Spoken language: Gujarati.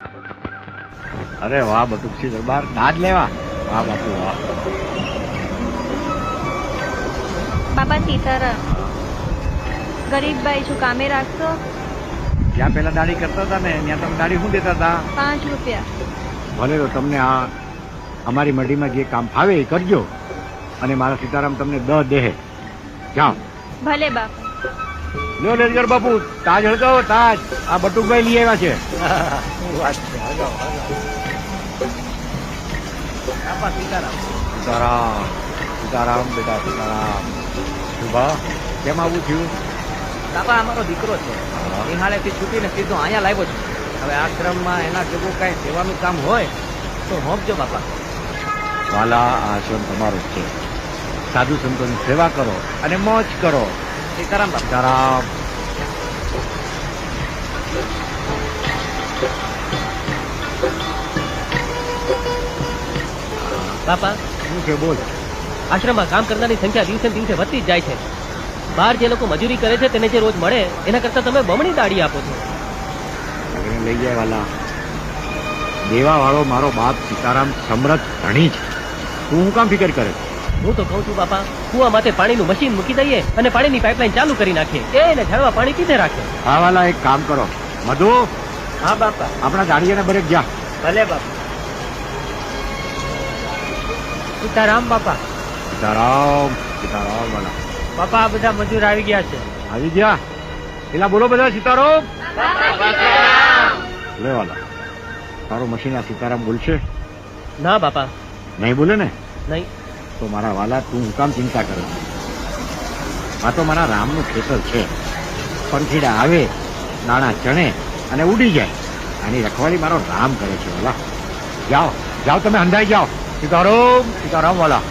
અરે વાહ બટુકસી દરબાર દાદ લેવા. વાહ બાપુ વાહ. બાપા સીતારામ, ગરીબ ભાઈ છું, કામે રાખશો? જ્યાં પેલા દાઢી કરતા હતા ને ત્યાં તમે દાઢી શું દેતા હતા? 5 રૂપિયા. ભલે તો તમને આ અમારી મઢીમાં જે કામ ફાવે એ કરજો, અને મારા સીતારામ તમને 10 દેહે. જાઓ. ભલે બાપા. લ્યો લેજગર બાપુ, તાજ હળગાવો તાજ. આ બટુકભાઈ લઈ આવ્યા છે. શું વાત છે, હળગાવો હળગાવો. બાપા સીતારામ. સીતારામ સીતારામ બેટા સીતારામ. શુભા, કેમ આવું થયું? બાપા અમારો દીકરો છે, નિહાળેથી છૂટીને સીધો અહીંયા લાવ્યો છે. હવે આશ્રમમાં એના જેવું કઈ સેવાનું કામ હોય તો હોંપજો બાપા. વાલા, આ આશ્રમ તમારો જ છે. સાધુ સંતોની સેવા કરો અને મોજ કરો. સીતારામ બાપા. સીતારામ. બાપા, શું છે બોલ? આશ્રમમાં કામ કરનારની સંખ્યા દિવસે ને દિવસે વધતી જ જાય છે. બહાર જે લોકો મજૂરી કરે છે તેને જે રોજ મળે એના કરતા તમે બમણી દાડી આપો છો. એને લઈ જાય વાલા. દેવા વાળો મારો બાપ સીતારામ સમરથ ધણી છે. તું હું કામ ફિકર કરે? હું તો કહું છું બાપા, કુવા માથે પાણીનું મશીન મૂકી દઈએ અને પાણીની પાઇપલાઇન ચાલુ કરી નાખીએ. એને ઝાડવા પાણી કીધે રાખે. હા વાલા, એક કામ કરો. મધુ, હા બાપા. આપણા ગાડીઓને બરેક જા. ભલે બાપા. સીતારામ બાપા. સીતારામ સીતારામ વાલા. બાપા, આ બધા મજૂર આવી ગયા છે. આવી ગયા? પેલા બોલો બધા સીતારામ. લે વાલા, તારો મશીન આ સીતારામ બોલશે? ના બાપા. નહીં બોલે ને? નહીં. તો મારા વાલા, તું હું કામ ચિંતા કરે? આ તો મારા રામનું ખેતર છે. પંખીડા આવે, દાણા ચણે અને ઉડી જાય. આની રખવાળી મારો રામ કરે છે વાલા. જાઓ જાઓ, તમે હંધાઈ જાઓ. સીતારામ સીતારામ વાલા.